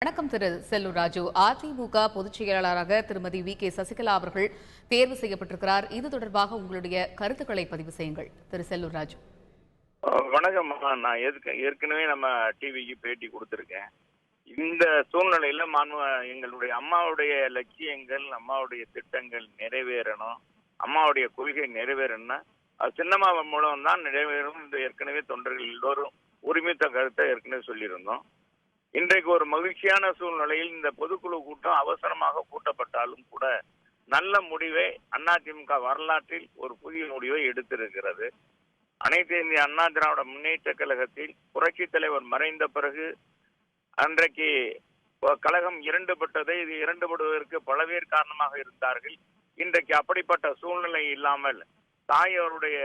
வணக்கம் திரு செல்லூர் ராஜு. அதிமுக பொதுச் செயலாளராக திருமதி வி.கே. சசிகலா அவர்கள் தேர்வு செய்யப்பட்டிருக்கிறார். இது தொடர்பாக உங்களுடைய கருத்துக்களை பதிவு செய்யுங்கள் திரு செல்லூர் ராஜு. வணக்கம். நான் ஏற்கனவே நம்ம டிவிக்கு பேட்டி கொடுத்துருக்கேன். இந்த சூழ்நிலையில எங்களுடைய அம்மாவுடைய லட்சியங்கள், அம்மாவுடைய திட்டங்கள் நிறைவேறணும், அம்மாவுடைய கொள்கை நிறைவேறணும்னா அது சின்னம்மா மூலம் தான் நிறைவேறும் என்று ஏற்கனவே தொண்டர்கள் எல்லோரும் உரிமைத்த கருத்தை ஏற்கனவே சொல்லியிருந்தோம். இன்றைக்கு ஒரு மகிழ்ச்சியான சூழ்நிலையில் இந்த பொதுக்குழு கூட்டம் அவசரமாக கூட்டப்பட்டாலும் கூட நல்ல முடிவை அதிமுக வரலாற்றில் ஒரு புதிய முடிவை எடுத்திருக்கிறது. அனைத்து இந்திய அண்ணா திராவிட முன்னேற்ற கழகத்தில் புரட்சி தலைவர் மறைந்த பிறகு அன்றைக்கு கழகம் இரண்டுபட்டதை, இது இரண்டுபடுவதற்கு பல பேர் காரணமாக இருந்தார்கள். இன்றைக்கு அப்படிப்பட்ட சூழ்நிலை இல்லாமல் தாயோருடைய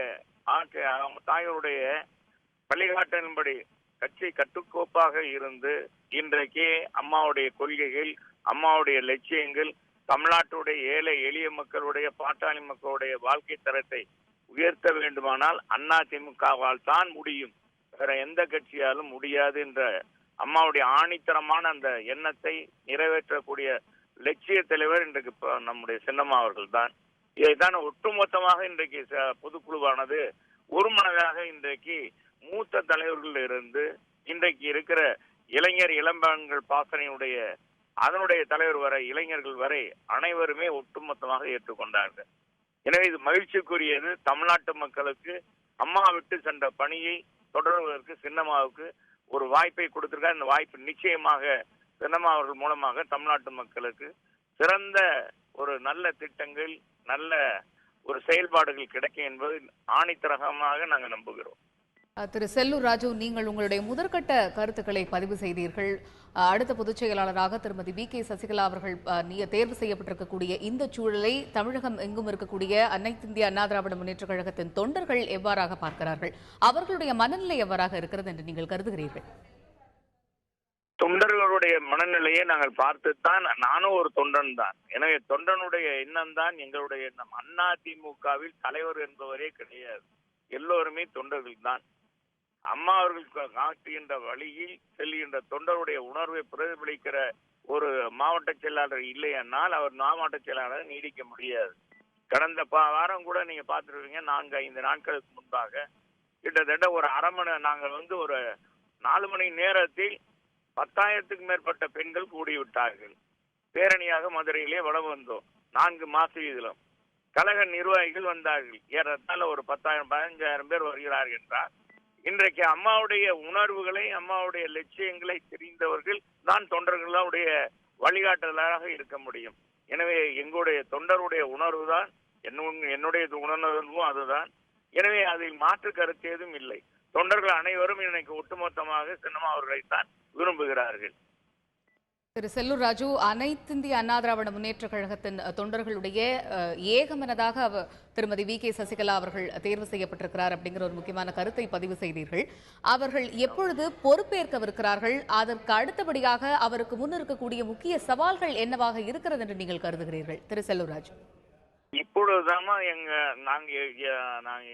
வழிகாட்டின்படி கட்சி கட்டுக்கோப்பாக இருந்து இன்றைக்கு அம்மாவுடைய கொள்கைகள், அம்மாவுடைய லட்சியங்கள் தமிழ்நாட்டுடைய ஏழை எளிய மக்களுடைய, பாட்டாளி மக்களுடைய வாழ்க்கை தரத்தை உயர்த்த வேண்டுமானால் அதிமுகவால் தான் முடியும், வேற எந்த கட்சியாலும் முடியாது என்ற அம்மாவுடைய ஆணித்தரமான அந்த எண்ணத்தை நிறைவேற்றக்கூடிய லட்சிய தலைவர் இன்றைக்கு நம்முடைய சின்னம்மா அவர்கள் தான். இதைத்தான் ஒட்டுமொத்தமாக இன்றைக்கு பொதுக்குழுவானது ஒருமனதாக இன்றைக்கு மூத்த தலைவர்கள் இருந்து இன்றைக்கு இருக்கிற இளைஞர் இளம்பெண்கள் பாசனையுடைய அதனுடைய தலைவர் வரை, இளைஞர்கள் வரை அனைவருமே ஒட்டுமொத்தமாக ஏற்றுக்கொண்டார்கள். எனவே இது மகிழ்ச்சிக்குரியது. தமிழ்நாட்டு மக்களுக்கு அம்மா விட்டு சென்ற பணியை தொடர்வதற்கு சின்னம்மாவுக்கு ஒரு வாய்ப்பை கொடுத்திருக்கார். இந்த வாய்ப்பு நிச்சயமாக சின்னம்மா அவர்கள் மூலமாக தமிழ்நாட்டு மக்களுக்கு சிறந்த ஒரு நல்ல திட்டங்கள், நல்ல ஒரு செயல்பாடுகள் கிடைக்கும் என்பது ஆணித்தரகமாக நாங்கள் நம்புகிறோம். திரு செல்லூர் ராஜு, நீங்கள் உங்களுடைய முதற்கட்ட கருத்துக்களை பதிவு செய்தீர்கள். அடுத்த பொதுச் செயலாளராக திருமதி வி.கே. சசிகலா அவர்கள் தேர்வு செய்யப்பட்டிருக்கக்கூடிய இந்த சூழலை தமிழகம் எங்கும் இருக்கக்கூடிய அனைத்து இந்திய அண்ணா திராவிட முன்னேற்ற கழகத்தின் தொண்டர்கள் எவ்வாறாக பார்க்கிறார்கள், அவர்களுடைய மனநிலை எவ்வாறாக இருக்கிறது என்று நீங்கள் கருதுகிறீர்கள்? தொண்டர்களுடைய மனநிலையை நாங்கள் பார்த்துத்தான், நானும் ஒரு தொண்டன் தான். எனவே தொண்டனுடைய எண்ணம் தான் எங்களுடைய எண்ணம். அதிமுகவில் தலைவர் என்பவரே கிடையாது, எல்லோருமே தொண்டர்கள் தான். அம்மா அவர்கள் காட்டுகின்ற வழியில் செல்கின்ற தொண்டருடைய உணர்வை பிரதிபலிக்கிற ஒரு மாவட்ட செயலாளர் இல்லையானால் அவர் மாவட்ட செயலாளர் நீடிக்க முடியாது. கடந்த வாரம் கூட நீங்க பார்த்துருவீங்க, 4-5 நாட்களுக்கு முன்பாக கிட்டத்தட்ட ஒரு அரை மணி, நாங்கள் ஒரு 4 மணி நேரத்தில் 10,000க்கும் மேற்பட்ட பெண்கள் கூடிவிட்டார்கள். பேரணியாக மதுரையிலே வலம் வந்தோம். 4 மாச வீதியிலும் கழக நிர்வாகிகள் வந்தார்கள். ஏறத்தாழ ஒரு 10,000-15,000 பேர் வருகிறார்கள் என்றார். இன்றைக்கு அம்மாவுடைய உணர்வுகளை, அம்மாவுடைய லட்சியங்களை தெரிந்தவர்கள் தான் தொண்டர்களுடைய வழிகாட்டுதலாக இருக்க முடியும். எனவே எங்களுடைய தொண்டருடைய உணர்வு தான் என்னுடைய உணர்வும் அதுதான். எனவே அதில் மாற்று கருத்து ஏதும் இல்லை. தொண்டர்கள் அனைவரும் இன்னைக்கு ஒட்டுமொத்தமாக சின்னம்மா அவர்களைத்தான் விரும்புகிறார்கள். திரு செல்லூர் ராஜு, அனைத்து இந்திய அண்ணா திராவிட முன்னேற்ற கழகத்தின் தொண்டர்களுடைய ஏகமனதாக திருமதி வி.கே. சசிகலா அவர்கள் தேர்வு செய்யப்பட்டிருக்கிறார் அப்படிங்கிற ஒரு முக்கியமான கருத்தை பதிவு செய்தீர்கள். அவர்கள் எப்பொழுது பொறுப்பேற்கவிருக்கிறார்கள்? அதற்கு அடுத்தபடியாக அவருக்கு முன் இருக்கக்கூடிய முக்கிய சவால்கள் என்னவாக இருக்கிறது என்று நீங்கள் கருதுகிறீர்கள் திரு செல்லூர் ராஜு? இப்பொழுதுதான்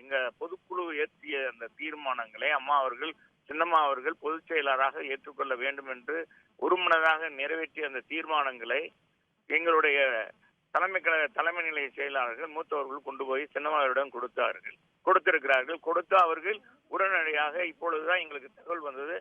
எங்க பொதுக்குழு ஏற்றிய அந்த தீர்மானங்களை அம்மா அவர்கள், சின்னம்மா அவர்கள் பொதுச் செயலாளராக ஏற்றுக்கொள்ள வேண்டும் என்று ஒருமனதாக நிறைவேற்றிய அந்த தீர்மானங்களை எங்களுடைய தலைமை நிலைய செயலாளர்கள் மூத்தவர்கள் கொண்டு போய் சின்னம்மாவிடம் கொடுத்திருக்கிறார்கள். கொடுத்து அவர்கள் உடனடியாக இப்பொழுதுதான் எங்களுக்கு தகவல் வந்தது,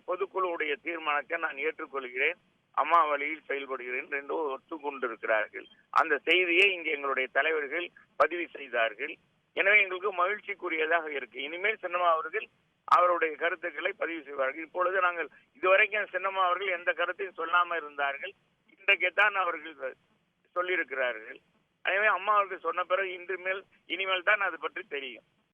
பொதுக்குழுவுடைய தீர்மானத்தை நான் ஏற்றுக்கொள்கிறேன், அம்மா வழியில் செயல்படுகிறேன் என்று ஒத்துக்கொண்டிருக்கிறார்கள். அந்த செய்தியை இங்கே எங்களுடைய தலைவர்கள் பதிவு செய்தார்கள். எனவே எங்களுக்கு மகிழ்ச்சிக்குரியதாக இருக்கு. இனிமேல் சின்னம்மா அவர்கள் அவருடைய கருத்துக்களை பதிவு செய்வார்கள். இப்பொழுது நாங்கள் இதுவரைக்கும் சின்னம்மா அவர்கள் எந்த கருத்தையும் சொல்லாமல் இருந்தார்கள். இன்றைக்கு தான் அவர்கள் சொல்லியிருக்கிறார்கள். எனவே அம்மா அவர்கள் சொன்ன பிறகு இனிமேல் தான் அது பற்றி தெரியும்.